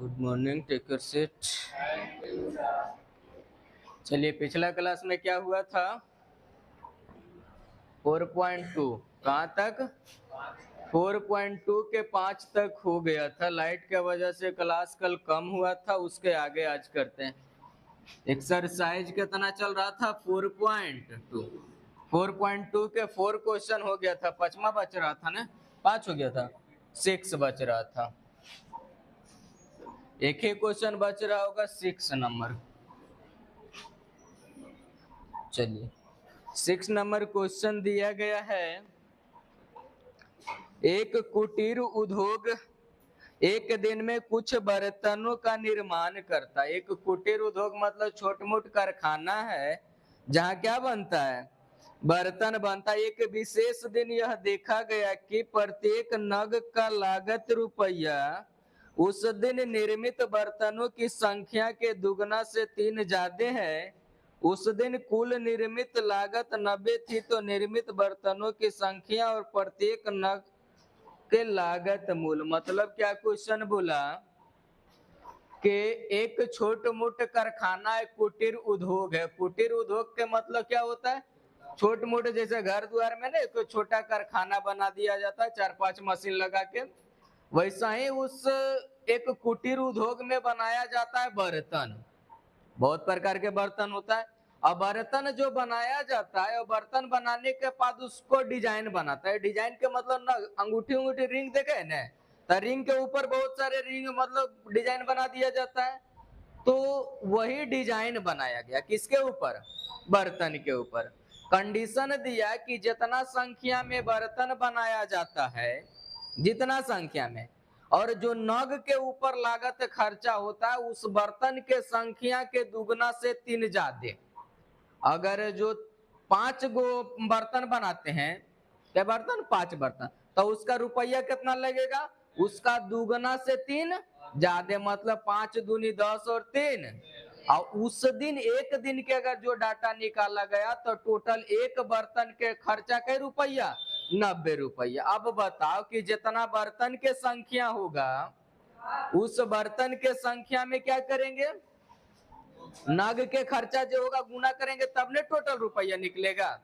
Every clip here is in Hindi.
Good morning, take your seat. चलिए, पिछला क्लास में क्या हुआ था? 4.2 कहाँ तक? 4.2 के 5 तक हो गया था। लाइट के वजह से क्लास कल कम हुआ था, उसके आगे आज करते हैं। एक्सरसाइज कितना चल रहा था? 4.2। 4.2 के 4 क्वेश्चन हो गया था, 5वां बच रहा था ना? 5 हो गया था, 6 बच रहा था। एक ही क्वेश्चन बच रहा होगा 6 नंबर। चलिए, 6 नंबर क्वेश्चन दिया गया है। एक कुटीर उद्योग एक दिन में कुछ बर्तनों का निर्माण करता है। एक कुटीर उद्योग मतलब छोट मोट कारखाना है जहाँ क्या बनता है? बर्तन बनता है। एक विशेष दिन यह देखा गया कि प्रत्येक नग का लागत रुपया उस दिन निर्मित बर्तनों की संख्या के दुगना से 3 ज्यादा है। उस दिन कुल निर्मित लागत 90 थी, तो निर्मित बर्तनों की संख्या और प्रत्येक नग के लागत मूल। मतलब क्या क्वेश्चन बोला कि एक छोट मोट कारखाना है, कुटीर उद्योग है। कुटीर उद्योग के मतलब क्या होता है? छोट मोट, जैसे घर द्वार में ना एक छोटा कारखाना बना दिया जाता है 4-5 मशीन लगा के, वैसा ही उस एक कुटीर उद्योग में बनाया जाता है बर्तन। बहुत प्रकार के बर्तन होता है। और बर्तन जो बनाया जाता है, और बर्तन बनाने के बाद उसको डिजाइन बनाता है। डिजाइन के मतलब ना, अंगूठी अंगूठी रिंग देखे है ना, तो रिंग के ऊपर बहुत सारे रिंग मतलब डिजाइन बना दिया जाता है। तो वही डिजाइन बनाया गया किसके ऊपर? बर्तन के ऊपर। कंडीशन दिया कि जितना संख्या में बर्तन बनाया जाता है, जितना संख्या में, और जो नग के ऊपर लागत खर्चा होता है उस बर्तन के संख्या के दुगना से 3 ज्यादा। अगर जो 5 गो बर्तन बनाते हैं, क्या बर्तन? 5 बर्तन, तो उसका रुपया कितना लगेगा? उसका दुगना से 3 ज्यादा, मतलब 5 दूनी 10 और 3। और उस दिन, एक दिन के अगर जो डाटा निकाला गया तो टोटल एक बर्तन के खर्चा के रुपया 90 रुपया। अब बताओ कि जितना बर्तन के संख्या होगा, उस बर्तन के संख्या में क्या करेंगे? नग के खर्चा जो होगा गुना करेंगे, तब ने टोटल रुपया निकलेगा।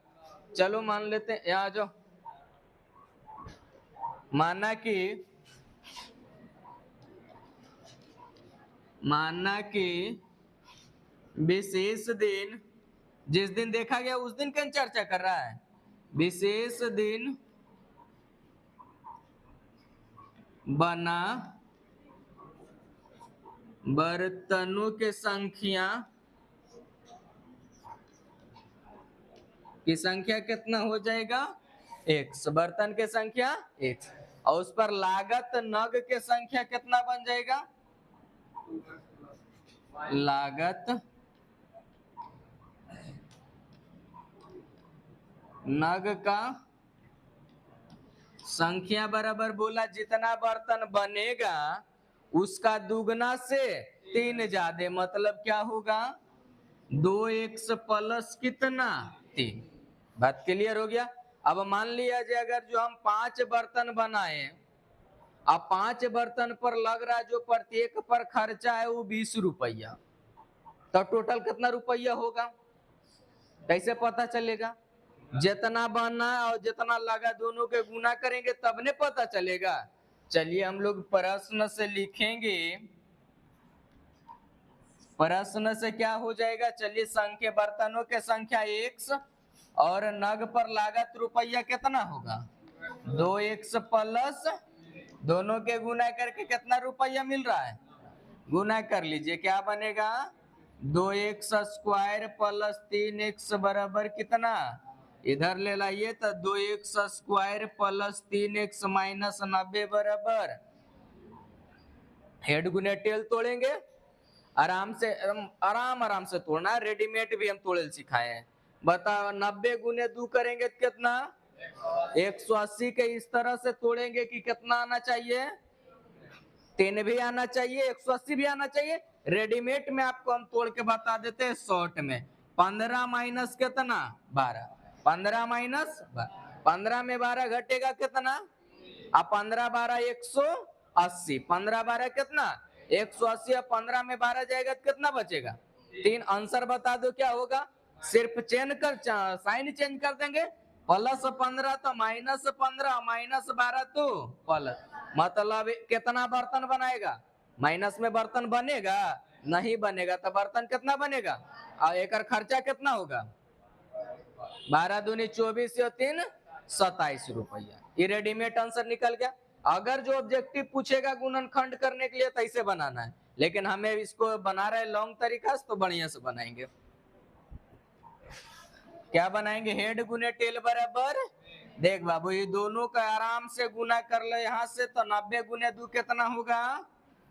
चलो मान लेते हैं, यहाँ जो माना कि विशेष दिन, जिस दिन देखा गया उस दिन कौन चर्चा कर रहा है? विशेष दिन बना बर्तनों के संख्या की संख्या कितना हो जाएगा? 100। बर्तन के संख्या 100, और उस पर लागत नग के संख्या कितना बन जाएगा? लागत नग का संख्या बराबर बोला जितना बर्तन बनेगा उसका दुगना से 3 ज्यादा। मतलब क्या होगा? 2x प्लस कितना? 3। बात क्लियर हो गया? अब मान लिया जाए अगर जो हम 5 बर्तन बनाए, अब 5 बर्तन पर लग रहा है जो प्रत्येक पर खर्चा है वो 20 रुपया, तो टोटल कितना रुपया होगा? कैसे पता चलेगा? जितना बना और जितना लगा दोनों के गुना करेंगे तब ने पता चलेगा। चलिए हम लोग प्रश्न से लिखेंगे। प्रश्न से क्या हो जाएगा? चलिए, संख्या बर्तनों के संख्या 1 और नग पर लागत रुपया कितना होगा? 2x प्लस, दोनों के गुना करके कितना रुपया मिल रहा है? गुना कर लीजिए, क्या बनेगा? 2x स्क्वायर प्लस 3x बराबर कितना? इधर ले लाइए तो 2x square plus 3x minus 90 बराबर, हेड गुने टेल तोड़ेंगे। आराम से, आराम से तोड़ना है, रेडीमेड भी हम तोड़े सिखाए हैं। बताओ, 90 गुने 2 करेंगे तो कितना? 180 के इस तरह से तोड़ेंगे कि कितना आना चाहिए? 3 भी आना चाहिए, 180 भी आना चाहिए। रेडीमेड में आपको हम तोड़ के बता देते हैं शॉर्ट में। 15 माइनस कितना? 12। 15 माइनस 15 में 12 घटेगा कितना? अब 15 12 180, 15 12 कितना? 180 और 15 में 12 जाएगा तो कितना बचेगा 3। आंसर बता दो क्या होगा। सिर्फ चेंज कर साइन चेंज कर देंगे। +15 तो -15, -12 तो प्लस, मतलब कितना बर्तन बनाएगा। माइनस में बर्तन बनेगा नहीं बनेगा, तो बर्तन कितना बनेगा और एक खर्चा कितना होगा। 12 दूनी 24 और 3 27 रुपया। ये रेडीमेड आंसर निकल गया। अगर जो ऑब्जेक्टिव पूछेगा गुणनखंड करने के लिए तो ऐसे बनाना है, लेकिन हमें इसको बना रहे लॉन्ग तरीका से, तो बढ़िया से बनाएंगे। क्या बनाएंगे, हेड गुने टेल बराबर। देख बाबू ये दोनों का आराम से गुना कर लो यहाँ से, तो 90 गुने 2 कितना होगा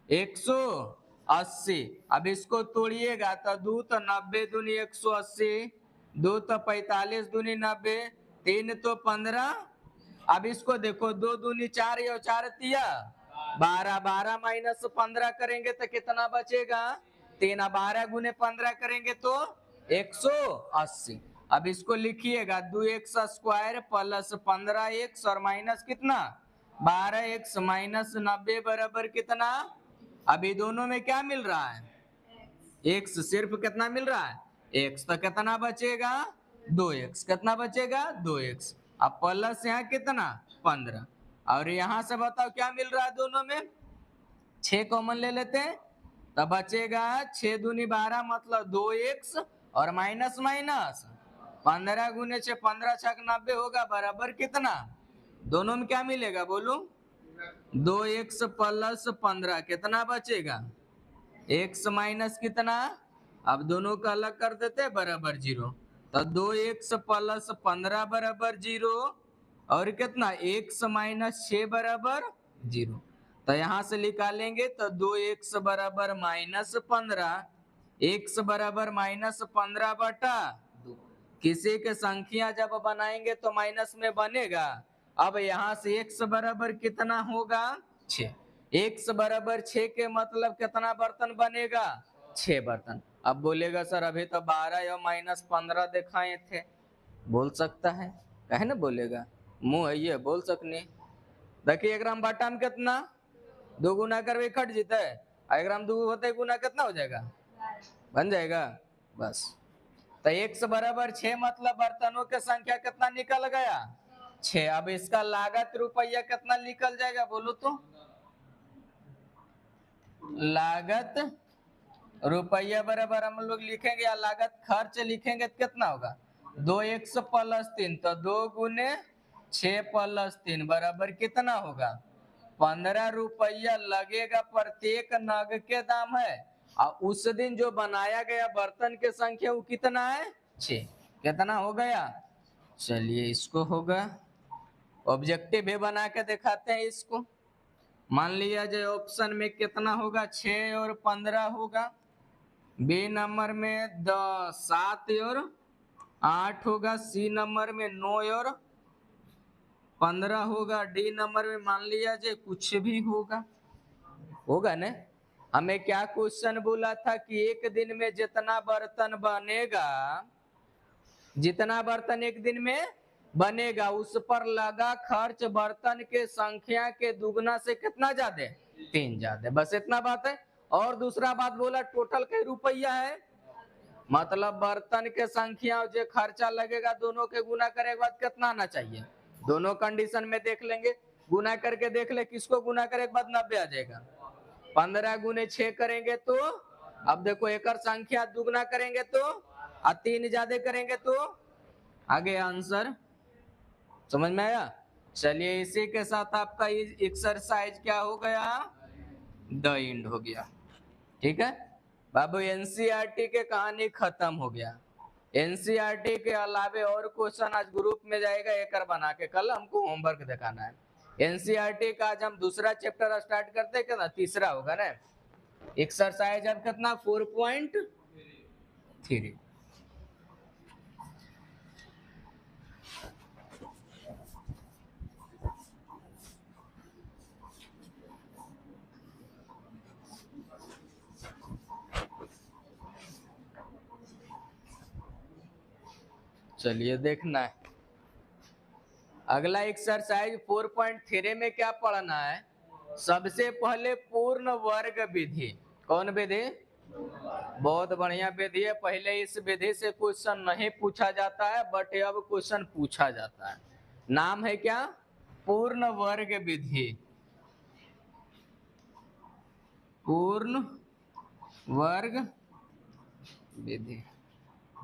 180। अब इसको तोड़िएगा तो 2 तो 90 दूनी 180, 2 तो 45 दूनी 90, 3 तो 15। अब इसको देखो 2 दूनी 4 या 4 तिया 12, 12 -15 करेंगे तो कितना बचेगा 3। 12 गुने 15 करेंगे तो 180। अब इसको लिखिएगा 2x² प्लस 15x और माइनस कितना 12x माइनस 90 बराबर कितना। अभी दोनों में क्या मिल रहा है x, सिर्फ कितना मिल रहा है x, तो कितना बचेगा 2x, कितना बचेगा 2x। अब प्लस यहाँ कितना 15, और यहाँ से बताओ क्या मिल रहा है दोनों में 6 कॉमन ले लेते हैं, तब बचेगा 6 दूनी 12 मतलब 2x और माइनस माइनस 15 गुने 6 15 छक 90 होगा बराबर कितना। दोनों में क्या मिलेगा बोलो 2x प्लस 15 कितना बचेगा x माइनस कितना। अब दोनों का अलग कर देते बराबर 0, तो 2x प्लस 15 बराबर 0 और कितना x माइनस 6 बराबर 0। तो यहाँ से निकालेंगे तो 2x बराबर -15, x बराबर -15 बटा 2। किसी के संख्या जब बनाएंगे तो माइनस में बनेगा। अब यहाँ से x बराबर कितना होगा 6, x बराबर 6 के मतलब कितना बर्तन बनेगा 6 बर्तन। अब बोलेगा सर अभी तो 12 और -15 दिखाए थे, बोल सकता है कहे ना बोलेगा, मुंह है ये बोल सकनी। देखिए 1 ग्राम बटा में कितना 2 गुना करवे कट जीता है, 1 ग्राम 2 होते गुना कितना हो जाएगा बन जाएगा बस। तो x बराबर 6 मतलब बर्तनों की संख्या कितना निकल गया 6। अब इसका लागत रुपया कितना निकल जाएगा बोलो तो, लागत रुपया बराबर हम लोग लिखेंगे या लागत खर्च लिखेंगे तो कितना होगा 2x प्लस 3, तो 2 गुने 6 प्लस 3 बराबर कितना होगा 15 रुपया लगेगा प्रत्येक नग के दाम है। और उस दिन जो बनाया गया बर्तन की संख्या वो कितना है 6, कितना हो गया। चलिए इसको होगा ऑब्जेक्टिव भी बना के दिखाते हैं इसको। मान लिया जो ऑप्शन में कितना होगा 6 और 15 होगा, बी नंबर में 7 और 8 होगा, सी नंबर में 9 और 15 होगा, डी नंबर में मान लिया जाए कुछ भी होगा ना। हमें क्या क्वेश्चन बोला था कि एक दिन में जितना बर्तन बनेगा, जितना बर्तन एक दिन में बनेगा उस पर लगा खर्च बर्तन के संख्या के दुगना से कितना ज्यादा 3 ज्यादा, बस इतना बात है। और दूसरा बात बोला टोटल के रुपया है, मतलब बर्तन के संख्या जो खर्चा लगेगा दोनों के गुना करे के बाद कितना आना चाहिए। दोनों कंडीशन में देख लेंगे, गुना करके देख ले किसको गुना करे के बाद 90 आ जाएगा। 15 गुने 6 करेंगे तो अब देखो एक संख्या दुगना करेंगे तो 3 ज्यादा करेंगे तो आगे आंसर समझ में आया। चलिए इसी के साथ आपका एक्सरसाइज क्या हो गया द एंड हो गया। ठीक है बाबू, एनसीईआरटी के कहानी खत्म हो गया। एनसीईआरटी के अलावे और क्वेश्चन आज ग्रुप में जाएगा एक बना के, कल हमको होमवर्क दिखाना है। एनसीईआरटी का आज हम दूसरा चैप्टर स्टार्ट करते हैं क्या, तीसरा होगा ना। एक्सरसाइज अब कितना 4.3। चलिए देखना है अगला एक्सरसाइज 4.3 में क्या पढ़ना है। सबसे पहले पूर्ण वर्ग विधि। कौन विधि? बहुत बढ़िया विधि है। पहले इस विधि से क्वेश्चन नहीं पूछा जाता है, बट अब क्वेश्चन पूछा जाता है। नाम है क्या? पूर्ण वर्ग विधि। पूर्ण वर्ग विधि,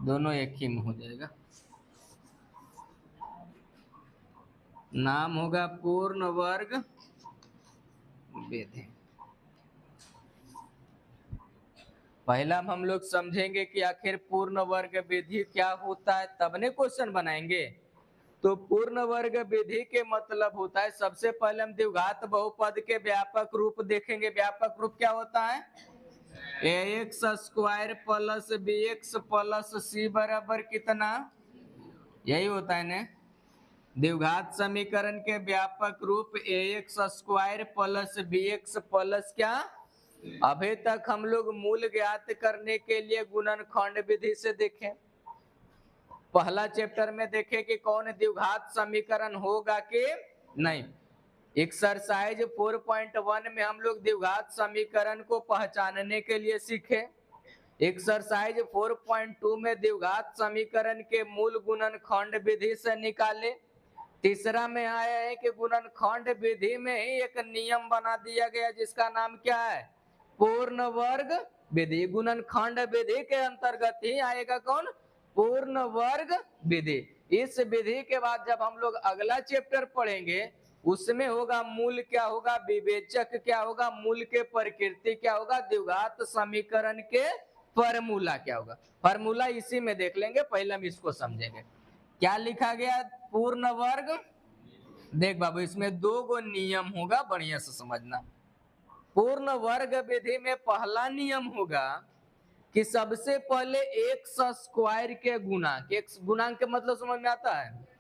दोनों एक ही में हो जाएगा। नाम होगा पूर्ण वर्ग विधि। पहला हम लोग समझेंगे कि आखिर पूर्ण वर्ग विधि क्या होता है, तब ने क्वेश्चन बनाएंगे। तो पूर्ण वर्ग विधि के मतलब होता है, सबसे पहले हम द्विघात बहुपद के व्यापक रूप देखेंगे। व्यापक रूप क्या होता है? ax square plus bx plus c बराबर कितना? यही होता है ना। द्विघात समीकरण के व्यापक रूप ax square plus bx plus क्या? अभी तक हम लोग मूल ज्ञात करने के लिए गुणनखंड विधि से देखें। पहला चैप्टर में देखे कि कौन द्विघात समीकरण होगा कि नहीं। एक्सरसाइज 4.1 में हम लोग द्विघात समीकरण को पहचानने के लिए सीखे। एक्सरसाइज 4.2 में द्विघात समीकरण के मूल गुणनखंड विधि से निकाले। तीसरा में आया है कि गुणनखंड विधि में ही एक नियम बना दिया गया जिसका नाम क्या है? पूर्ण वर्ग विधि। गुणनखंड विधि के अंतर्गत ही आएगा कौन? पूर्ण वर्ग विधि। इस विधि के बाद जब हम लोग अगला चैप्टर पढ़ेंगे, उसमें होगा मूल क्या होगा, विवेचक क्या होगा, मूल के प्रकृति क्या होगा, द्विघात समीकरण के फॉर्मूला क्या होगा। फॉर्मूला इसी में देख लेंगे, पहले हम इसको समझेंगे। क्या लिखा गया? पूर्ण वर्ग। देख बाबू, इसमें दो गो नियम होगा, बढ़िया से समझना। पूर्ण वर्ग विधि में पहला नियम होगा कि सबसे पहले एक्स स्क्वायर के गुणांक। एक्स गुणांक के मतलब समझ में आता है?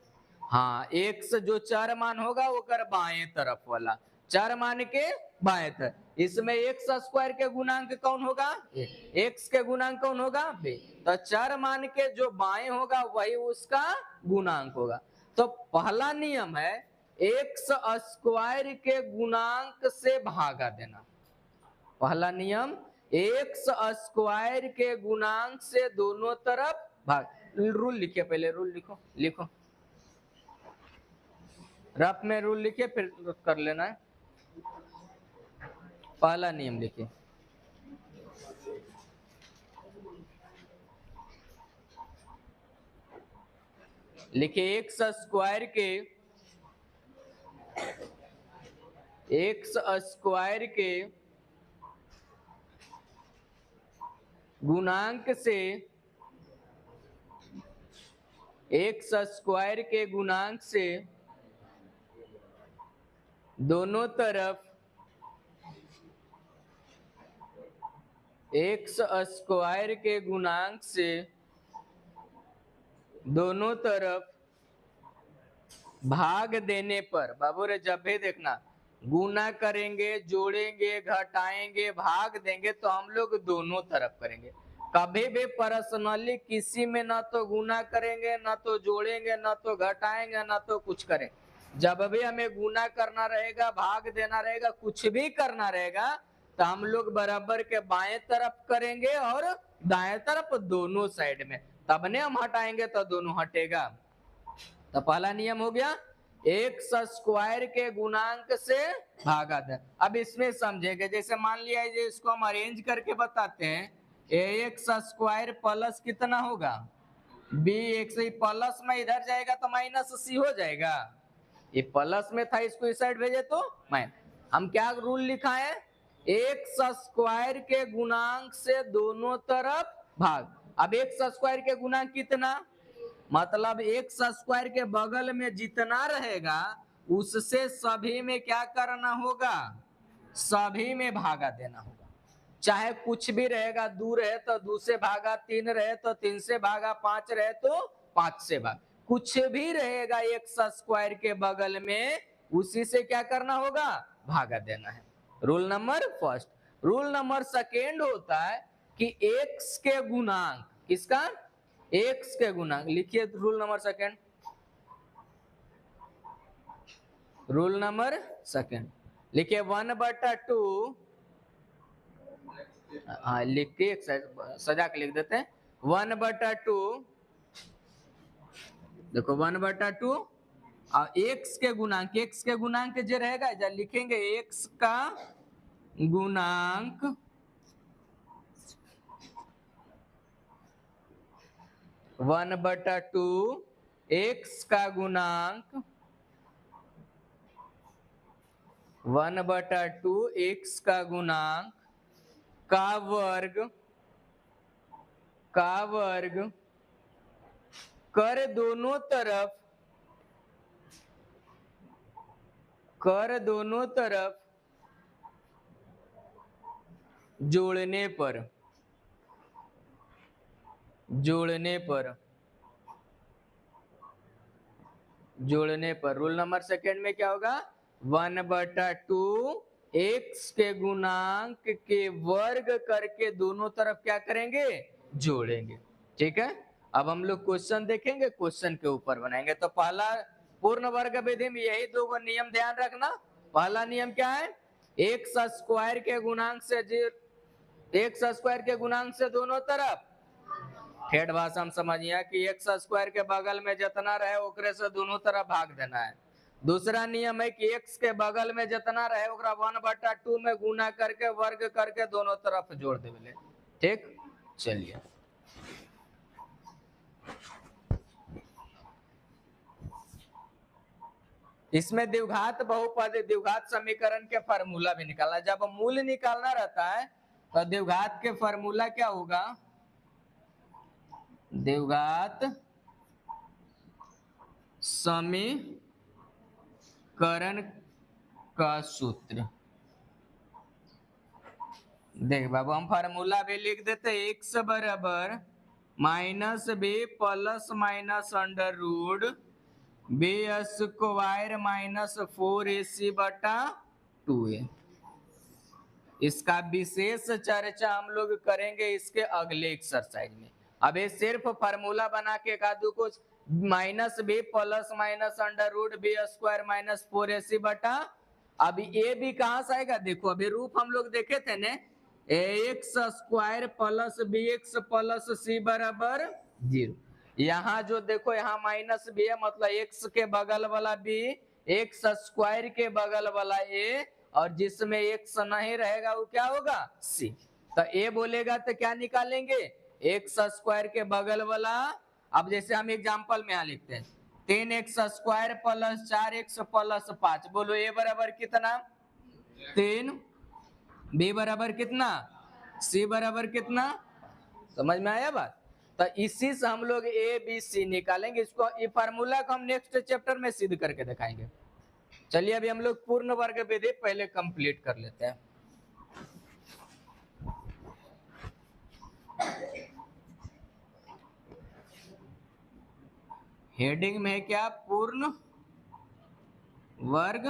हाँ, एक्स जो चर मान होगा वो कर बाएं तरफ वाला, चर मान के बाएं तरफ। इसमें एक्स स्क्वायर के गुणांक कौन होगा? एक्स के गुणांक कौन होगा? बे। तो चर मान के जो बाएं होगा वही उसका गुणांक होगा। तो पहला नियम है एक्स स्क्वायर के गुणांक से भागा देना। पहला नियम, एक्स स्क्वायर के गुणांक से दोनों तरफ भाग। रूल लिखिए, पहले रूल लिखो, लिखो रफ में रूल लिखिए, फिर कर लेना है। पहला नियम लिखिए, लिखिए एक्स स्क्वायर के गुणांक से, एक्स स्क्वायर के गुणांक से दोनों तरफ, एक्स स्क्वायर के गुणांक से दोनों तरफ भाग देने पर, बाबू रे जब भी देखना गुना करेंगे, जोड़ेंगे, घटाएंगे, भाग देंगे तो हम लोग दोनों तरफ करेंगे। कभी भी पर्सनली किसी में ना तो गुना करेंगे, ना तो जोड़ेंगे, ना तो घटाएंगे, ना तो कुछ करें। जब भी हमें गुना करना रहेगा, भाग देना रहेगा, कुछ भी करना रहेगा, तो हम लोग बराबर के बाएं तरफ करेंगे और दाएं तरफ, दोनों साइड में। तब ने हम हटाएंगे तो दोनों हटेगा। तो पहला नियम हो गया एक्स स्क्वायर के गुणांक से भागा दे। अब इसमें समझेंगे, जैसे मान लिया है, इसको हम अरेंज करके बताते हैं। एक्स स्क्वायर प्लस कितना होगा? B x. प्लस में इधर जाएगा तो माइनस सी हो जाएगा। ये प्लस में था, इसको इस साइड भेजे तो माइनस। हम क्या रूल लिखा है? एक्स स्क्वायर के गुणांक से दोनों तरफ भाग। अब एक्स स्क्वायर के गुणांक कितना, मतलब एक्स स्क्वायर के बगल में जितना रहेगा उससे सभी में क्या करना होगा? सभी में भागा देना होगा। चाहे कुछ भी रहेगा, 2 रहे तो 2 से भागा, 3 रहे तो 3 से भागा, 5 रहे तो 5 से भागा। कुछ भी रहेगा एक्स स्क्वायर के बगल में, उसी से क्या करना होगा? भागा देना है। Rule number first. Rule number second होता है कि एक्स के गुणांक, किसका? एक्स के गुणांक। लिखिए rule number second, rule number second, लिखिए 1/2, हाँ लिख के सजा के लिख देते हैं 1/2, देखो 1/2 और x के गुणांक जो रहेगा जब लिखेंगे x का गुणांक 1/2, x का गुणांक 1/2 x का गुणांक का वर्ग कर दोनों तरफ जोड़ने पर रूल नंबर सेकेंड में क्या होगा 1/2 x के गुणांक के वर्ग करके दोनों तरफ क्या करेंगे जोड़ेंगे। ठीक है, अब हम लोग क्वेश्चन देखेंगे, क्वेश्चन के ऊपर बनाएंगे। तो पहला पूर्ण वर्ग विधि में यही दो नियम ध्यान रखना। पहला नियम क्या है, एक्स स्क्वायर के गुणांक से दोनों तरफ ठेठ भाषा में समझिए कि एक्स स्क्वायर के बगल में जितना रहे ओकरे से दोनों तरफ भाग देना है। दूसरा नियम है कि x के बगल में जितना रहे ओकरा 1/2 में गुना करके वर्ग करके दोनों तरफ जोड़ देवे। ठीक, चलिए इसमें द्विघात बहुपद द्विघात समीकरण के फार्मूला भी निकालना। जब मूल निकालना रहता है तो द्विघात के फार्मूला क्या होगा, द्विघात समीकरण का सूत्र। देख बाबू हम फार्मूला भी लिख देते, x बराबर -b plus minus under root B square -4ac/2a। इसका विशेष चर्चा हम लोग करेंगे इसके अगले एक्सरसाइज में। अब ये सिर्फ फार्मूला बना के कादू कुछ -b plus minus under root B square -4ac/, अब ये भी कहां से आएगा, देखो अभी रूप हम लोग देखे थे ने x square plus b x plus c बराबर 0। यहाँ जो देखो यहाँ माइनस बी है मतलब एक्स के बगल वाला बी, एक्स स्क्वायर के बगल वाला ए, और जिसमें एक्स नहीं रहेगा वो क्या होगा सी। तो ए बोलेगा तो क्या निकालेंगे एक्स स्क्वायर के बगल वाला। अब जैसे हम एग्जांपल में यहाँ लिखते हैं 3x square plus 4x plus 5, बोलो ए बराबर कितना 3, बी बराबर कितना, सी बराबर कितना, समझ में आया बात। तो इसी से हम लोग ए बी सी निकालेंगे। इसको ये फार्मूला को हम नेक्स्ट चैप्टर में सिद्ध करके दिखाएंगे। चलिए अभी हम लोग पूर्ण वर्ग विधि पहले कंप्लीट कर लेते हैं। हेडिंग में है क्या, पूर्ण वर्ग।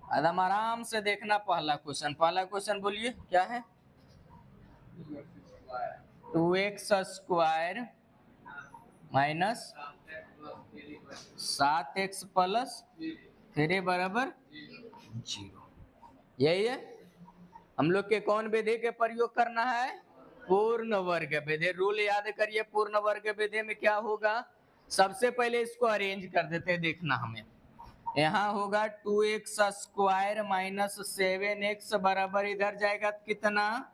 एकदम आराम से देखना पहला क्वेश्चन बोलिए क्या है, 2x square minus 7x plus 3 बराबर 0। यही है हम लोग के कौन विधि के प्रयोग करना है, पूर्ण वर्ग विधि। रूल याद करिए, पूर्ण वर्ग विधि में क्या होगा, सबसे पहले इसको अरेंज कर देते हैं। देखना हमें यहाँ होगा 2x स्क्वायर माइनस 7x बराबर इधर जाएगा कितना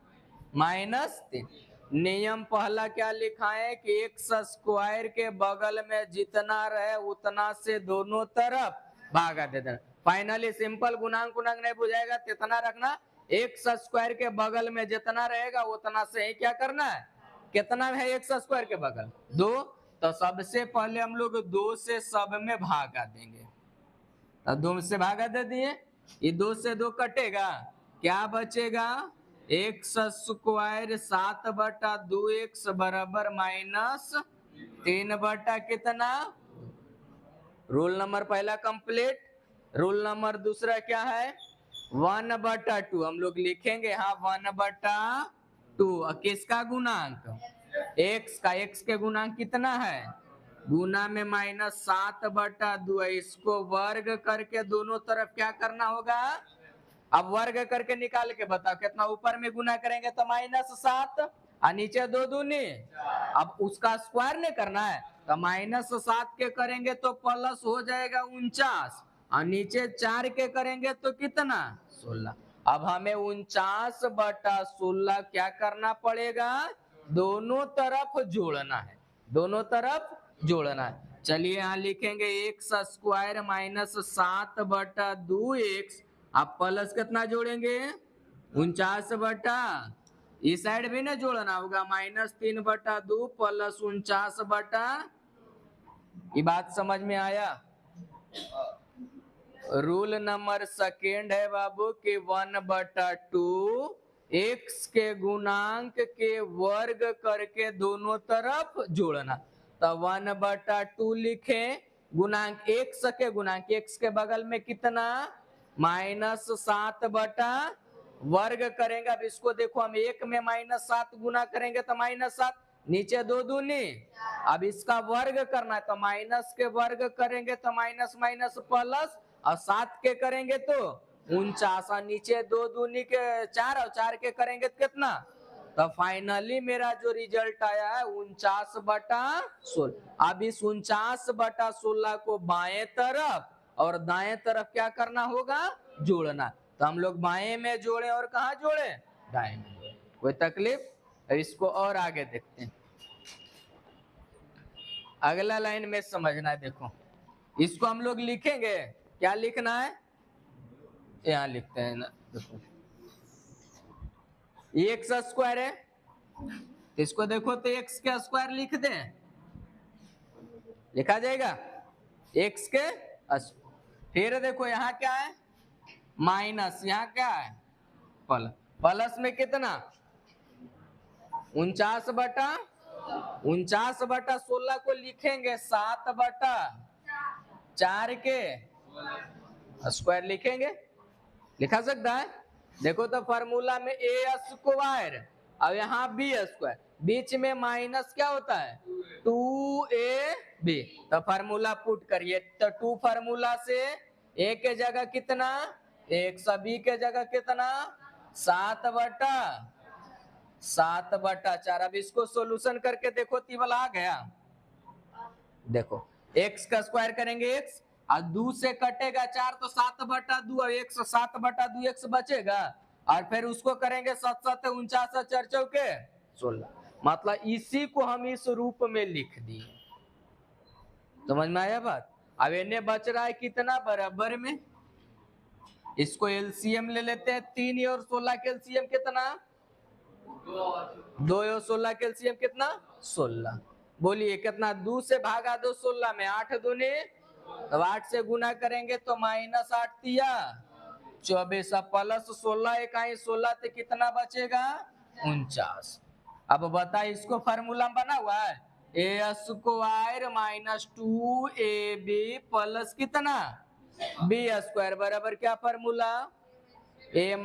-3। नियम पहला क्या लिखा है कि एक्स स्क्वायर के बगल में जितना रहे उतना से दोनों तरफ भागा दे देना। फाइनली सिंपल गुणांक नहीं बुझाएगा कितना रखना, एक्स स्क्वायर के बगल में जितना रहेगा उतना से ही क्या करना है, कितना है एक्स स्क्वायर के बगल 2, तो सबसे पहले हम लोग 2 से सब में भागा देंगे। तो 2 से भागा दे दिए, ये 2 से 2 कटेगा, क्या बचेगा एक्स स्क्वायर 7/2x बराबर -3 बटा कितना। रूल नंबर पहला कंप्लीट। रूल नंबर दूसरा क्या है 1/2, हम लोग लिखेंगे यहाँ 1/2 किसका गुणांक, x का, x के गुणांक कितना है गुना में -7/2 है। इसको वर्ग करके दोनों तरफ क्या करना होगा? अब वर्ग करके निकाल के बताओ कितना। ऊपर में गुना करेंगे तो -7 और नीचे 2 दूनी। अब उसका स्क्वायर नहीं करना है तो -7 के करेंगे तो प्लस हो जाएगा 49 और नीचे 4 के करेंगे तो कितना? 16। अब हमें 49/16 क्या करना पड़ेगा? दोनों तरफ जोड़ना है, दोनों तरफ जोड़ना है। चलिए यहाँ लिखेंगे x² -7/2x। आप प्लस कितना जोड़ेंगे? 49 इस साइड भी ना जोड़ना होगा, -3/2 प्लस 49। ये बात समझ में आया? रूल नंबर सेकेंड है बाबू कि 1/2 x के गुणांक के वर्ग करके दोनों तरफ जोड़ना। तो 1/2 लिखे, गुणांक x के गुणांक x के बगल में कितना? -7 वर्ग करेंगे। अब इसको देखो, हम 1 में -7 गुना करेंगे तो -7, नीचे 2 दूनी। अब इसका वर्ग करना है तो माइनस के वर्ग करेंगे तो माइनस माइनस प्लस, और 7 के करेंगे तो 49, और नीचे 2 दूनी के 4 और 4 के करेंगे तो कितना? तो फाइनली मेरा जो रिजल्ट आया है 49/16। अब इस 49/16 को बाएं तरफ और दाएं तरफ क्या करना होगा? जोड़ना। तो हम लोग बाएं में जोड़े और कहाँ जोड़े? दाएं में जोड़े। कोई तकलीफ? इसको और आगे देखते हैं। अगला लाइन में समझना है। देखो इसको हम लोग लिखेंगे, क्या लिखना है? यहाँ लिखते हैं ना, देखो x² है, इसको देखो तो x का स्क्वायर लिख दें, लिखा जाएगा x के। फिर देखो यहाँ क्या है? माइनस, यहाँ क्या है? प्लस। प्लस में कितना? 49/16 को लिखेंगे 7/4 के स्क्वायर लिखेंगे, लिखा सकता है। देखो तो फार्मूला में a², अब यहाँ b², बीच में माइनस क्या होता है? 2ab। तो फार्मूला पुट करिए तो 2 फार्मूला से a के जगह कितना? x, b के जगह कितना? 7/4। अब इसको सॉल्यूशन करके देखो, तीवला आ गया। देखो x का स्क्वायर करेंगे x, और 2 से कटेगा 4 तो 7/2 और x 7/2 x बचेगा, और फिर उसको करेंगे 7 7 49 4 चौके 16। मतलब इसी को हम इस रूप में लिख दिए। समझ में आया बात? अब इन्हें बच रहा है कितना? बराबर में। इसको एलसीएम ले लेते हैं। 3 और 16 के एलसीएम कितना? 2 और 16 के एलसीएम कितना? 16। बोलिए कितना? 2 से भागा दो 16 में, 8 दूनी, तब 8 से गुना करेंगे तो -8 तिया 24, प्लस 16 इकाई 16 तो कितना बचेगा? 49। अब बता, इसको फार्मूला बना हुआ है a² -2ab प्लस कितना? b² बराबर क्या फार्मूला? a -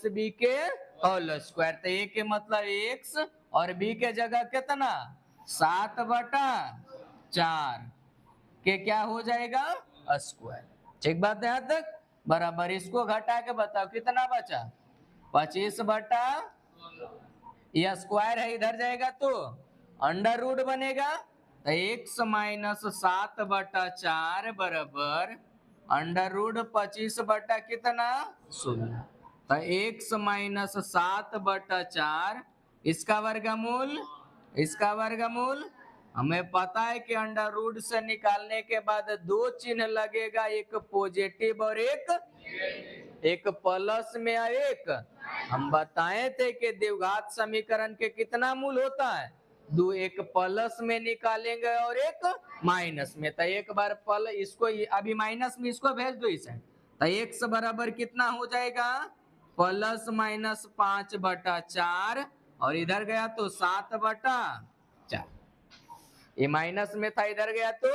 b के होल स्क्वायर। तो a के मतलब x और b के जगह कितना? 7/4 के क्या हो जाएगा? स्क्वायर। ठीक बात है यहाँ तक? बराबर। इसको घटा के बताओ कितना बचा? 25/, यह स्क्वायर है, इधर जाएगा तो अंडर रूट बनेगा। तो x - 7/4 बराबर अंडर रूट 25 कितना? 16। तो x - 7/4, इसका वर्गमूल, इसका वर्गमूल। हमें पता है कि अंडर रूट से निकालने के बाद 2 चिन्ह लगेगा, एक पॉजिटिव और एक प्लस में और एक। हम बताए थे कि द्विघात समीकरण के कितना मूल होता है? 2, एक प्लस में निकालेंगे और एक माइनस में। तो एक बार प्लस, इसको अभी माइनस में इसको भेज दो इसे। तो x बराबर कितना हो जाएगा? +-5/4, और इधर गया तो 7/4। ये माइनस में था, इधर गया तो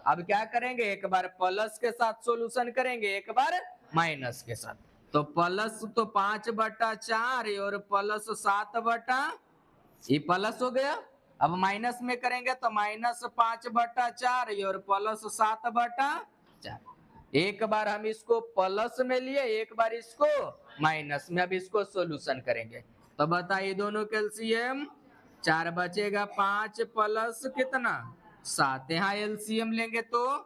अब क्या करेंगे? एक बार प्लस के साथ सॉल्यूशन करेंगे, एक बार माइनस के साथ। तो प्लस तो 5/4 और प्लस 7/, ये प्लस हो गया, अब माइनस में करेंगे तो -5/4 और +7/4। एक बार हम इसको प्लस में लिए, एक बार इसको माइनस में। अब इसको सॉल्यूशन करेंगे तो बताइए दोनों के एलसीएम 4 बचेगा, 5 प्लस कितना 7। यहाँ एलसीएम लेंगे तो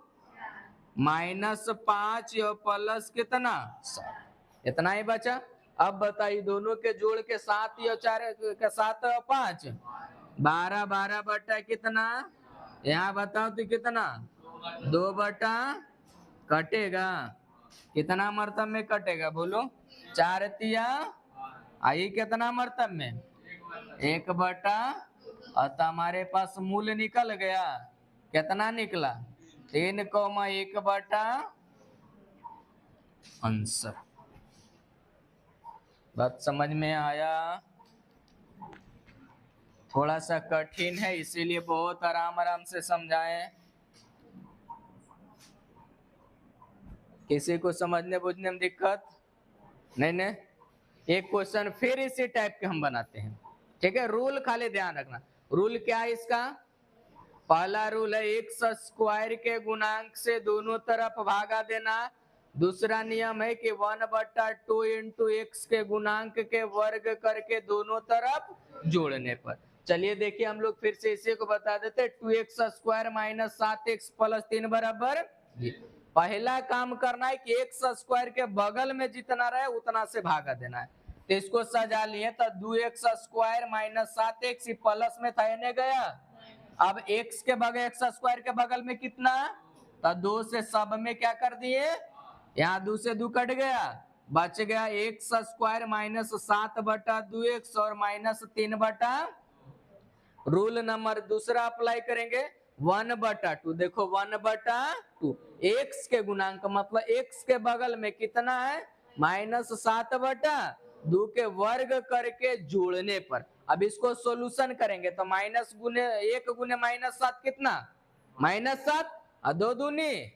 -5 और प्लस कितना 7, इतना ही बचा। अब बताइए दोनों के जोड़ के 7 और 4 के 7 और 5 12, 12 बटा कितना, यहाँ बताओ तो कितना 2 बटा कटेगा, कितना मरतब में कटेगा बोलो, 4 तिया आई कितना मरतब में 1 बटा, और हमारे पास मूल निकल गया, कितना निकला 3,1 बटा आंसर। बात समझ में आया? थोड़ा सा कठिन है इसीलिए बहुत आराम आराम से समझाएं। किसी को समझने बुझने में दिक्कत नहीं? एक क्वेश्चन फिर इसी टाइप के हम बनाते हैं, ठीक है। रूल खाली ध्यान रखना, रूल क्या है इसका। पहला रूल है एक्स स्क्वायर के गुणांक से दोनों तरफ भागा देना। दूसरा नियम है कि 1/2 इंटू एक्स के गुणांक के वर्ग करके दोनों तरफ जोड़ने पर। चलिए देखिए हम लोग फिर से इसी को बता देते। 2x square minus 7x plus 3 बराबर। पहला काम करना है कि एक्स स्क्वायर के बगल में जितना रहे उतना से भागा देना है। तो इसको सजा लिए तो 2x square minus 7x plus में था, ने गया। अब x के बगल एक्स स्क्वायर के बगल में कितना, तो 2 से सब में क्या कर दिए, यहाँ 2 से 2 कट गया, बच गया एक्स स्क्वायर माइनस 7/2x और -3 बटा। रूल नंबर दूसरा अप्लाई करेंगे 1/2। देखो 1/2 एक्स के गुणांक मतलब एक्स के बगल में कितना है -7/2 के वर्ग करके जोड़ने पर। अब इसको सॉल्यूशन करेंगे तो माइनस गुने 1 गुने -7 कितना -7 और 2 दूनी।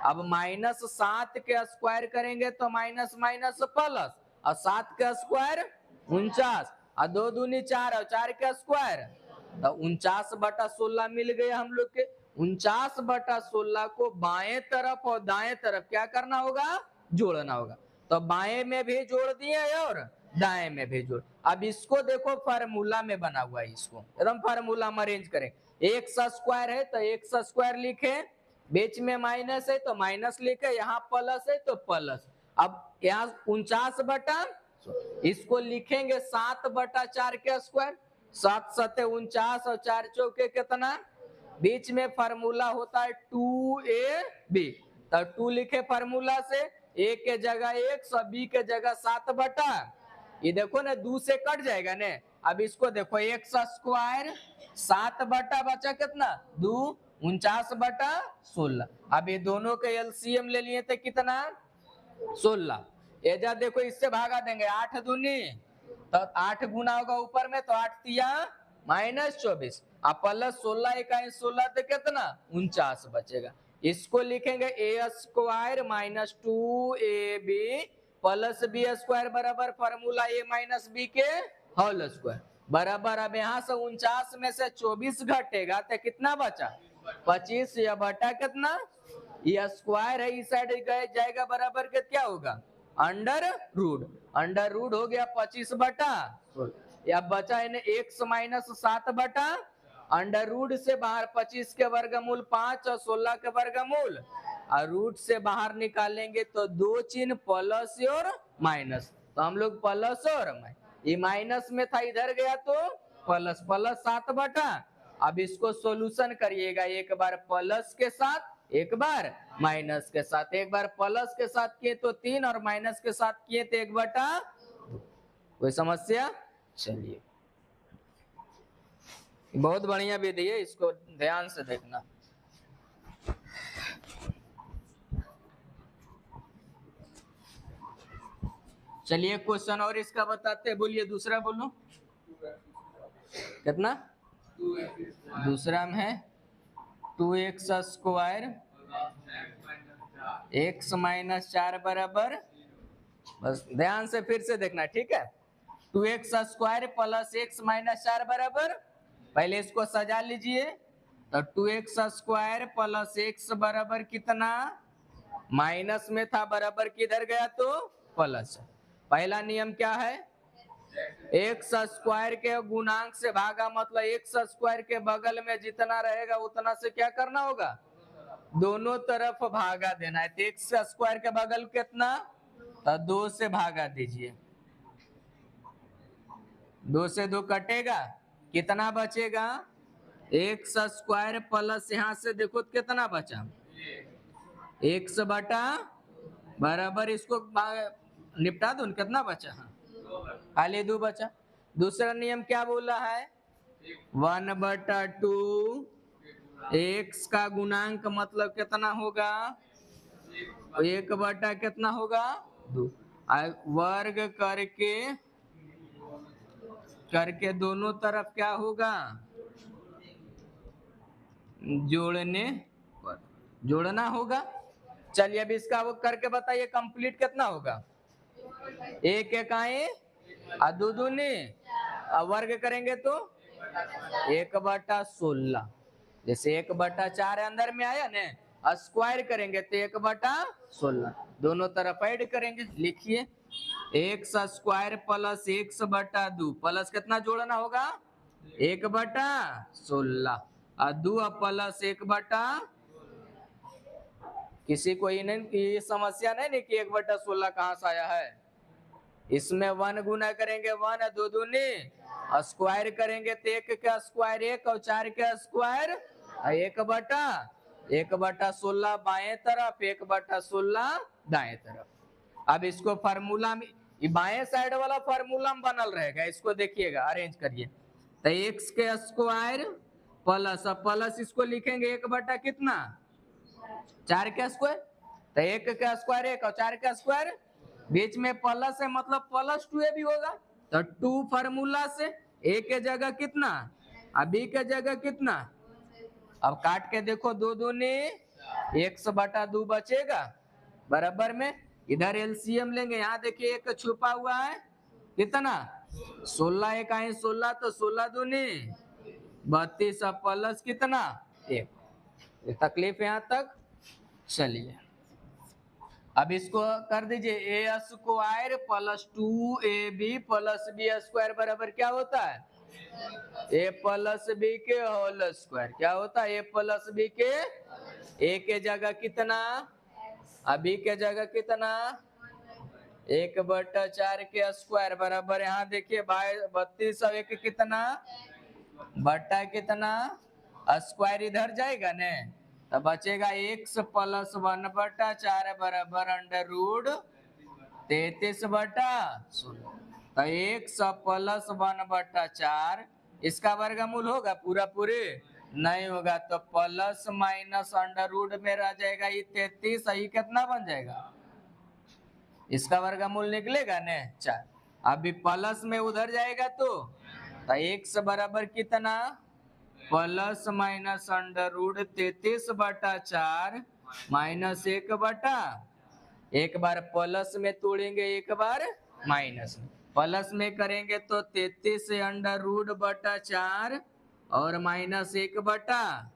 अब -7 के स्क्वायर करेंगे तो माइनस माइनस प्लस, और 7 के स्क्वायर 49 और 2 दूनी 4 और 4 के स्क्वायर तो 49/16 मिल गया हम लोग के। 49/16 को बाएं तरफ और दाएं तरफ क्या करना होगा, जोड़ना होगा। तो बाएं में भी जोड़ दिए और दाएं में भी जोड़। अब इसको देखो फार्मूला में बना हुआ है, इसको एकदम फार्मूला में अरेंज करें। एक्स स्क्वायर है तो एक्स स्क्वायर लिखे, बीच में माइनस है तो माइनस लिखे, यहाँ प्लस है तो प्लस। अब यहाँ 49 इसको लिखेंगे 7/4 के स्क्वायर, 7 7 49 और 4 चौके कितना, बीच में फार्मूला होता है 2ab, तो 2 लिखे फार्मूला से, a के जगह 1 और b के जगह 7/, ये देखो ना 2 से कट जाएगा ने। अब इसको देखो एक्स स्क्वायर 7/, बचा कितना 2, 49/16। अब ये दोनों के एलसीएम ले लिए थे कितना 16। एजा देखो इससे भागा देंगे 8 दूनी तो 8 गुना होगा ऊपर में तो 8 तिया -24 अब प्लस 16 इकाई 16 तो कितना 49 बचेगा। इसको लिखेंगे a square minus 2ab plus b square बराबर फार्मूला a माइनस b के होल स्क्वायर बराबर। अब यहाँ से 49 में से 24 घटेगा तो कितना बचा 25, या बटा कितना, ये स्क्वायर है इस साइड जाएगा बराबर के क्या होगा अंडर रूट हो गया 25/16। या बचा इन्हें x माइनस 7/, अंडर रूट से बाहर 25 के वर्गमूल 5 और 16 के वर्गमूल, और रूट से बाहर निकालेंगे तो 2 चिन्ह प्लस और माइनस, तो हम लोग प्लस और ये माइनस में था इधर गया तो प्लस 7/। अब इसको सॉल्यूशन करिएगा, एक बार प्लस के साथ एक बार माइनस के साथ। एक बार प्लस के साथ किए तो 3 और माइनस के साथ किए तो 1/2। कोई समस्या? चलिए बहुत बढ़िया विधि है, इसको ध्यान से देखना। चलिए क्वेश्चन और इसका बताते हैं, बोलिए दूसरा बोलो कितना। दूसरा में है 2x स्क्वायर x माइनस 4 बराबर, बस ध्यान से फिर से देखना ठीक है। 2x square plus x minus 4 बराबर पहले इसको सजा लीजिए। तो 2x² प्लस x बराबर कितना, माइनस में था बराबर किधर गया तो प्लस। पहला नियम क्या है, x² के गुणांक से भागा, मतलब x² के बगल में जितना रहेगा उतना से क्या करना होगा, दोनों तरफ भागा देना है। तो x² के बगल कितना, तो 2 से भागा दीजिए। 2 से 2 कटेगा, कितना बचेगा, x² प्लस यहाँ से देखो कितना बचा, x बटा बराबर, इसको निपटा दो, कितना बचा, खाली 2 बचा। दूसरा नियम क्या बोला है, 1/2 x का गुणांक मतलब कितना होगा, 1 बटा कितना होगा 2, वर्ग करके दोनों तरफ क्या होगा, जोड़ना होगा। चलिए अब इसका वो करके बताइए कंप्लीट कितना होगा, 1 1 2 दूनी, वर्ग करेंगे तो 1/16, जैसे 1/4 अंदर में आया ना, स्क्वायर करेंगे तो 1/16, दोनों तरफ ऐड करेंगे। लिखिए x² प्लस x/2 प्लस कितना जोड़ना होगा, 1/16 और 2 प्लस 1/, किसी को ये समस्या नहीं कि 1/16 कहाँ से आया है। इसमें 1 गुना करेंगे 1, 2 दूनी, स्क्वायर करेंगे तो 1 का स्क्वायर 1 और 4 का स्क्वायर 1/16 बाएं तरफ, 1/16 दाएं तरफ। अब इसको फार्मूला में, बाएं साइड वाला फार्मूला में बनल रहेगा, इसको देखिएगा, अरेंज करिए। तो x के स्क्वायर प्लस इसको लिखेंगे 1 बटा कितना, 4 का स्क्वायर, तो 1 का स्क्वायर 1 और 4 का स्क्वायर, बीच में प्लस है मतलब +2 भी होगा। तो 2 फार्मूला से a के जगह कितना, अब b के जगह कितना, अब काट के देखो 2 दूनी x/2 बचेगा बराबर में, इधर एलसीएम लेंगे, यहाँ देखिए 1 छुपा हुआ है, कितना 16 1 आए 16, तो 16 दूनी 32 प्लस कितना 1। तकलीफ यहाँ तक। चलिए अब इसको कर दीजिए, a² plus 2ab plus b² बराबर क्या होता है, a प्लस b के होल स्क्वायर। क्या होता है, a प्लस b के, a के जगह कितना, b के जगह कितना, 1/4 के स्क्वायर बराबर, यहाँ देखिए 32 और 1 कितना बटा कितना, स्क्वायर इधर जाएगा ने, तो बचेगा x प्लस 1/4 बराबर √33/16। तो x प्लस 1/4 इसका वर्गमूल होगा पूरा पूरे नहीं होगा, तो प्लस माइनस √ में रह जाएगा ये 33, ये कितना बन जाएगा, इसका वर्गमूल निकलेगा ने 4। अभी प्लस में उधर जाएगा तो x बराबर कितना, प्लस माइनस √33/4 माइनस 1/, एक बार प्लस में तोड़ेंगे एक बार माइनस में, प्लस में करेंगे तो 33 √4 और माइनस 1/4,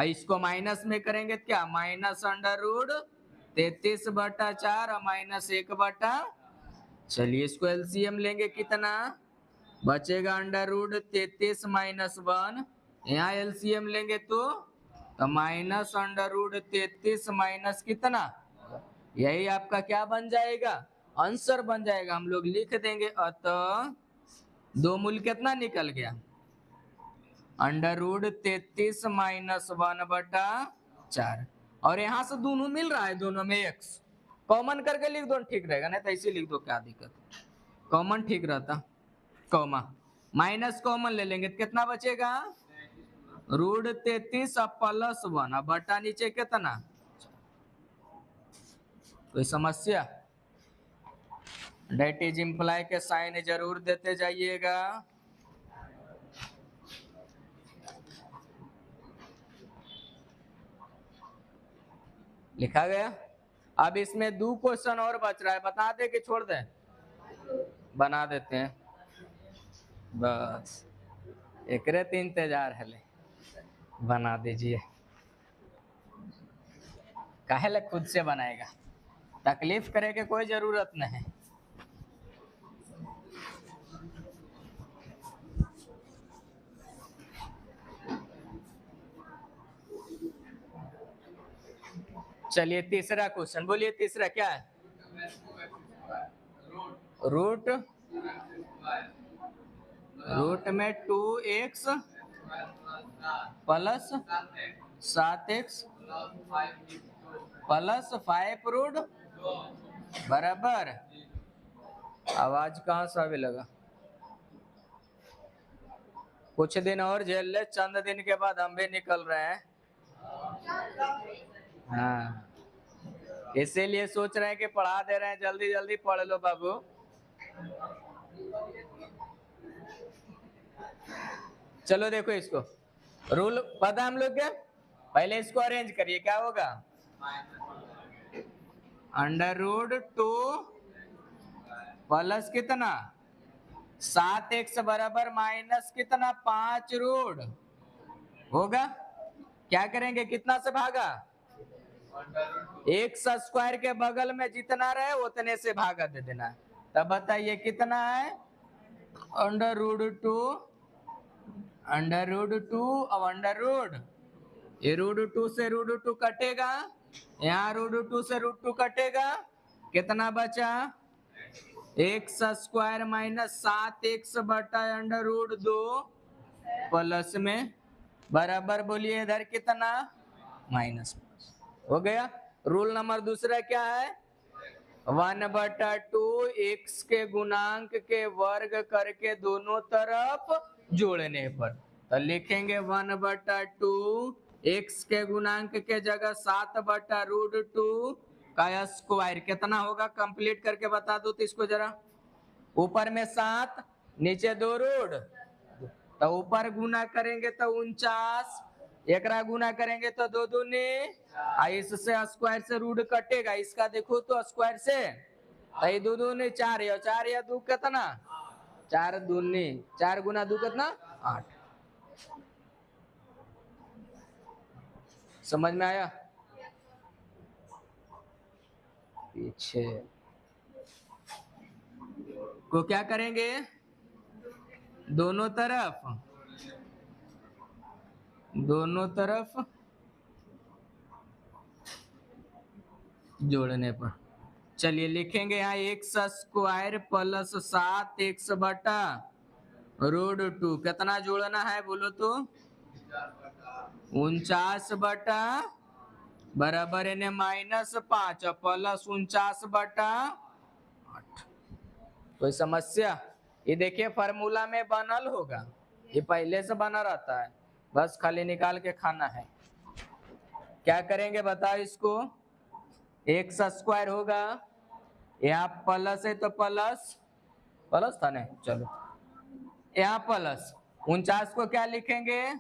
इसको माइनस में करेंगे क्या, माइनस √33/4 और माइनस 1/। चलिए इसको एलसीएम लेंगे, कितना बचेगा, √33 माइनस 1, यहाँ एलसीएम लेंगे तो माइनस √33 माइनस कितना, यही आपका क्या बन जाएगा, आंसर बन जाएगा। हम लोग लिख देंगे, अतः 2 मूल कितना निकल गया, √33 माइनस 1/4, और यहाँ से दोनों मिल रहा है, दोनों में x कॉमन करके लिख दो, ठीक रहेगा, नहीं तो ऐसे लिख दो, क्या दिक्कत, कॉमन ठीक रहता, कॉमा माइनस कॉमन ले लेंगे तो कितना बचेगा, √33 प्लस 1 बटा नीचे कितना। कोई समस्या, डेट इज इम्प्लाई के साइन जरूर देते जाइएगा। लिखा गया। अब इसमें 2 क्वेश्चन और बच रहा है, बता दे कि छोड़ दे, बना देते हैं बस। एकरे तो इंतजार है, ले बना दीजिए। काहे ले खुद से बनाएगा, तकलीफ करे के कोई जरूरत नहीं। चलिए तीसरा क्वेश्चन, बोलिए तीसरा क्या है? रूट रूट में 2x plus 7x plus 5 root बराबर। आवाज कहाँ से आवे लगा? कुछ दिन और झेल ले, चंद दिन के बाद हम भी निकल रहे हैं। हाँ, इसीलिए सोच रहे हैं कि पढ़ा दे रहे हैं, जल्दी जल्दी पढ़ लो बाबू। चलो देखो इसको, रूल पता हम लोग क्या, पहले इसको अरेंज करिए, क्या होगा? अंडर रूट 2 प्लस कितना 7x बराबर माइनस कितना 5 रूट होगा। क्या करेंगे, कितना से भागा? एक्स स्क्वायर के बगल में जितना रहे उतने से भागा दे देना। तब बताइए कितना है? अंडर रूट 2 अब अंडर रूट, ये रूट 2 से रूट 2 कटेगा, यहाँ रूट 2 से रूट 2 कटेगा, कितना बचा? एक्स स्क्वायर माइनस 7x बटा अंडर रूट 2 प्लस में बराबर, बोलिए इधर कितना? माइनस। हो गया। रूल नंबर दूसरा क्या है? 1/2 x के गुणांक के वर्ग करके दोनों तरफ जोड़ने पर, तो लिखेंगे 1/2 x के गुणांक के जगह 7/√2 का स्क्वायर कितना होगा, कंप्लीट करके बता दो तो इसको जरा। ऊपर में 7 नीचे 2 रूट, तो ऊपर गुना करेंगे तो 49, एकरा गुना करेंगे तो 2 दूनी, इससे स्क्वायर से रूट कटेगा, इसका देखो तो स्क्वायर से 2 दूनी 4 या 4 या 2 कितना 4 दूनी 4 गुना 2 कितना 8। समझ में आया? पीछे को क्या करेंगे, दोनों तरफ जोड़ने पर। चलिए लिखेंगे यहाँ एक्स स्क्वायर प्लस 7x बटा रूट 2 कितना जोड़ना है बोलो तो? 49 बटा बराबर इन्हें माइनस 5 प्लस 49 बटा 8। कोई समस्या? ये देखिए फार्मूला में बनल होगा, ये पहले से बना रहता है, बस खाली निकाल के खाना है। क्या करेंगे बताओ इसको? एक्स स्क्वायर होगा, यहाँ प्लस है तो प्लस था नहीं, चलो यहाँ प्लस 49 को क्या लिखेंगे,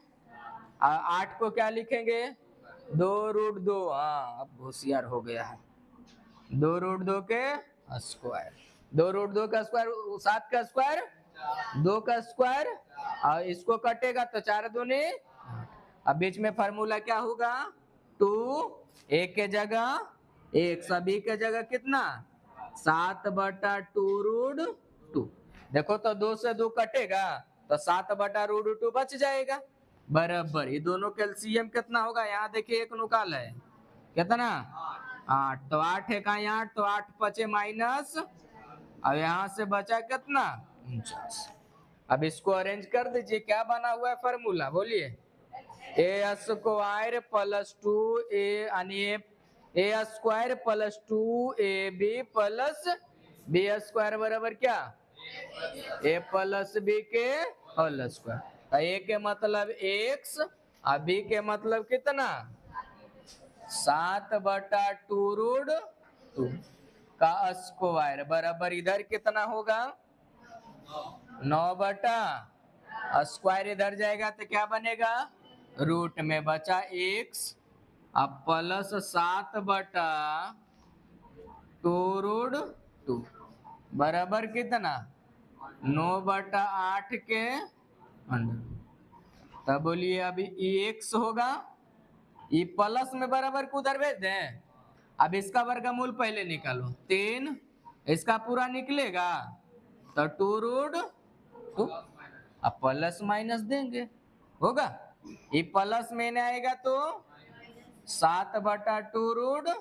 8 को क्या लिखेंगे 2√2। हाँ अब होशियार हो गया है, 2√2 के स्क्वायर, 2√2 का स्क्वायर 7 का स्क्वायर 2 का स्क्वायर, और इसको कटेगा तो 4 दूनी। अब बीच में फार्मूला क्या होगा, 2 a के जगह 1 सभी के जगह कितना 7/2√2। देखो तो 2 से 2 कटेगा तो 7/√2 बच जाएगा बराबर। ये दोनों कैल्शियम कितना होगा, यहाँ देखिए एक निकाल है कितना 8, तो 8 है कहाँ 8, तो 8 बचे माइनस, अब यहाँ से बचा कितना 49। अब इसको अरेंज कर दीजिए, क्या बना हुआ है फार्मूला बोलिए, ए स्क्वायर प्लस 2a यानी a square plus 2ab plus b square बराबर क्या a प्लस बी के होल स्क्वायर। ए के मतलब x और बी के मतलब कितना 7/2√2 का स्क्वायर बराबर, इधर कितना होगा 9 बटा स्क्वायर, इधर जाएगा तो क्या बनेगा रूट में बचा x अब प्लस 7/2√2 बराबर कितना 9/8 के अंडर। तब बोलिए अभी ई एक्स होगा, ई प्लस में बराबर को उधर भेज दें। अब इसका वर्गमूल पहले निकालो, 3, इसका पूरा निकलेगा तो 2√2, अब प्लस माइनस देंगे होगा, ये प्लस में आएगा तो 7/2√,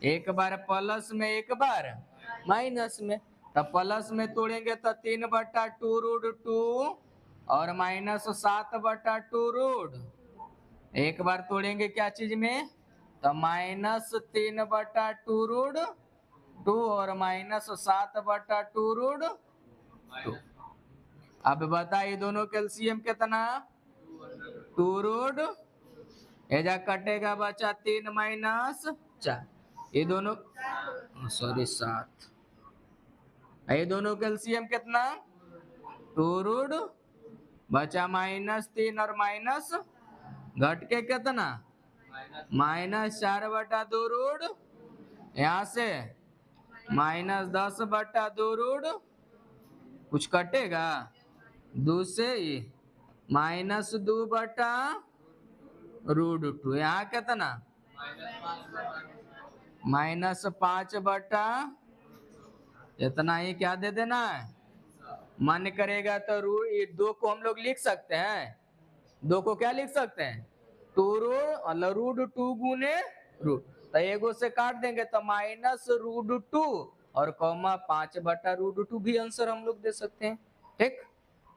एक बार प्लस में एक बार माइनस में, तब प्लस में तोड़ेंगे तो 3/2√2 और माइनस 7/2√, एक बार तोड़ेंगे क्या चीज में तो -3/2√2 और -7/2√2। अब बताइए दोनों कैल्शियम कितना, 2√, एजा कटेगा बचा 3 - 4, ये दोनों सॉरी 7, ये दोनों कैल्शियम कितना 2√, बचा -3 और माइनस घट के कितना -4/2√, यहाँ से -10/2√, कुछ कटेगा 2 से -2/√2, यहाँ कितना -5/, इतना ही क्या दे देना है, मन करेगा तो ये 2 को हम लोग लिख सकते हैं, 2 को क्या लिख सकते हैं 2√2 गुने रूट, तो एगो से काट देंगे तो -√2 और कॉमा 5/√2 भी आंसर हम लोग दे सकते हैं। ठीक,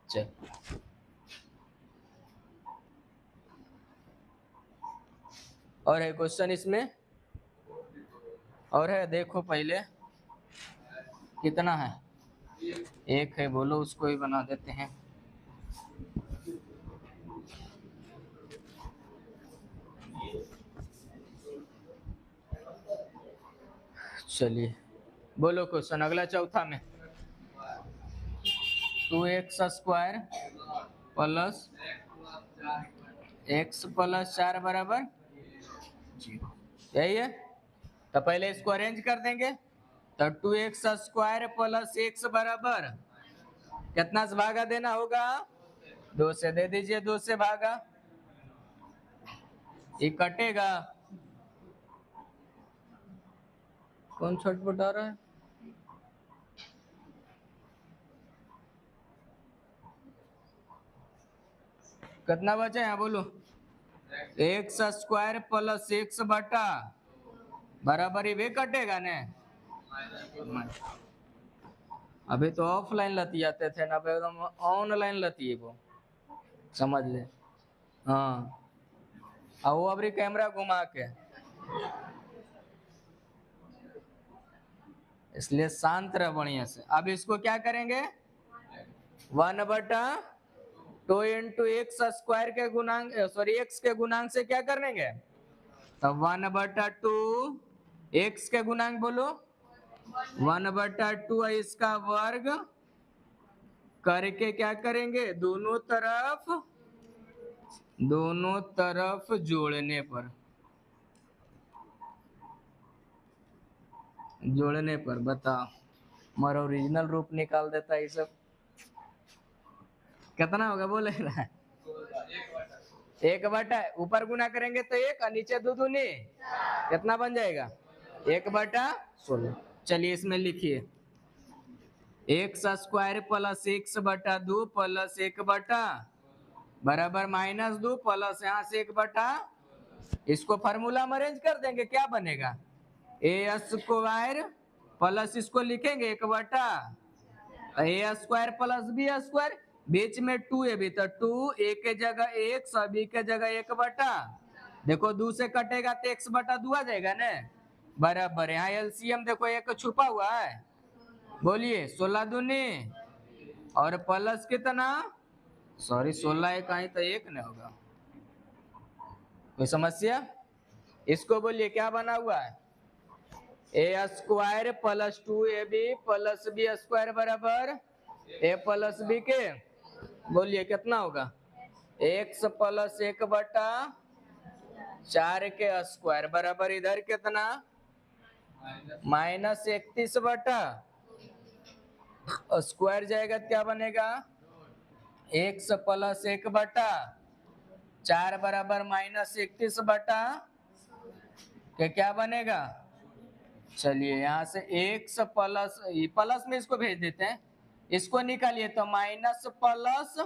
चल और है क्वेश्चन इसमें, और है देखो पहले कितना है, एक है, बोलो उसको ही बना देते हैं। चलिए बोलो क्वेश्चन अगला, चौथा में 2x² प्लस x + 4 बराबर 0, यही है। तो पहले इसको अरेंज कर देंगे, तो 2x² प्लस x बराबर कितना से भागा देना होगा, 2 से दे दीजिए, 2 से भागा, ये कटेगा, कौन छटपटा रहा है, कितना बचा यहाँ बोलो, x² प्लस x बटा बराबर ये कटेगा ने, अभी तो ऑफलाइन लतियाते थे ना, एकदम ऑनलाइन लतिए वो, समझ ले। हाँ, अब वो अभी कैमरा घुमा के, इसलिए शांत रह बढ़िया से। अब इसको क्या करेंगे, 1/2 इंटू x² के गुणांक, सॉरी x के गुणांक से क्या कर देंगे, तब 1/2 x के गुणांक बोलो 1/2 इसका वर्ग करके क्या करेंगे, दोनों तरफ जोड़ने पर बताओ, हमारा ओरिजिनल रूप निकाल देता है ये सब, कितना होगा बोले ना, 1/, ऊपर गुना करेंगे तो 1 और नीचे 2 दूनी, कितना बन जाएगा 1/16। चलिए इसमें लिखिए x² प्लस x/2 प्लस 1/, बराबर -2 प्लस यहाँ से 1/, इसको फार्मूला में अरेंज कर देंगे, क्या बनेगा a² प्लस इसको लिखेंगे 1/, a² प्लस b², बीच में 2 है भी तो 2, a के जगह 1 और b के जगह 1/, देखो 2 से कटेगा तो x/2 आ जाएगा ना, बराबर। यहाँ एलसीएम देखो एक छुपा हुआ है, बोलिए 16 दूनी और प्लस कितना, सॉरी 16 एक आई तो 1 नहीं होगा, कोई समस्या, इसको बोलिए क्या बना हुआ है, a² plus 2ab plus b² बराबर a प्लस b के, बोलिए कितना होगा, x प्लस 1/4 के स्क्वायर बराबर इधर कितना -31/, स्क्वायर जाएगा क्या बनेगा x प्लस 1/, 4 बराबर -31 के क्या बनेगा? चलिए यहाँ से x प्लस प्लस में इसको भेज देते हैं, इसको निकालिए तो माइनस प्लस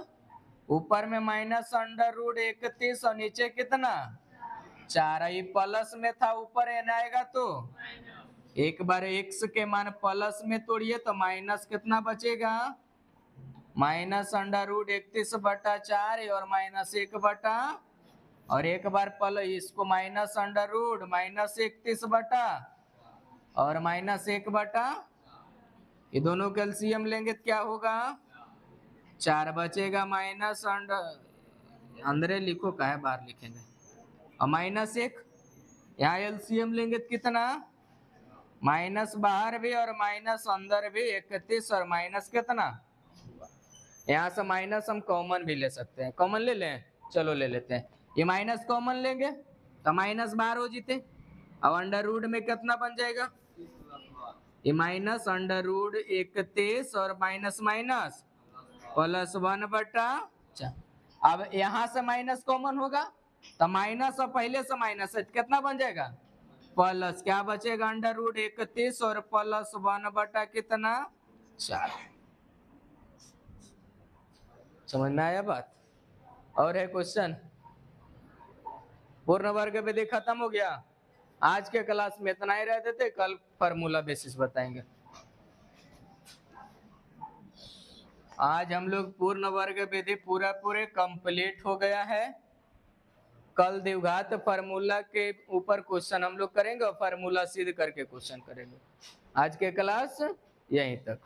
ऊपर में -√31 और नीचे कितना 4। ये प्लस में था, ऊपर n आएगा तो एक बार x के मान प्लस में तोड़िए तो माइनस कितना बचेगा -√31/4 और -1 और एक बार प्लस इसको -√-31 और -1 ये दोनों का एलसीएम लेंगे तो क्या होगा 4 बचेगा माइनस अंदर लिखो का है बाहर लिखेंगे और -1 यहाँ एलसीएम लेंगे तो कितना माइनस बाहर भी और माइनस अंदर भी 31 और माइनस कितना यहाँ से माइनस हम कॉमन भी ले सकते हैं, कॉमन ले लें, चलो ले लेते हैं, ये माइनस कॉमन लेंगे तो माइनस बाहर हो जीते और अंडर रूट में कितना बन जाएगा ये -√31 और माइनस माइनस +1/4। अब यहाँ से माइनस कॉमन होगा तो माइनस और पहले से माइनस है कितना बन जाएगा प्लस, क्या बचेगा अंडर√31 और +1/कितना 4। समझ में आया बात? और है क्वेश्चन? पूर्ण वर्ग विधि खत्म हो गया। आज के क्लास में इतना ही रहते थे, कल फार्मूला बेसिस बताएंगे। आज हम लोग पूर्ण वर्ग विधि पूरे कंप्लीट हो गया है। कल द्विघात फार्मूला के ऊपर क्वेश्चन हम लोग करेंगे और फार्मूला सिद्ध करके क्वेश्चन करेंगे। आज के क्लास यहीं तक।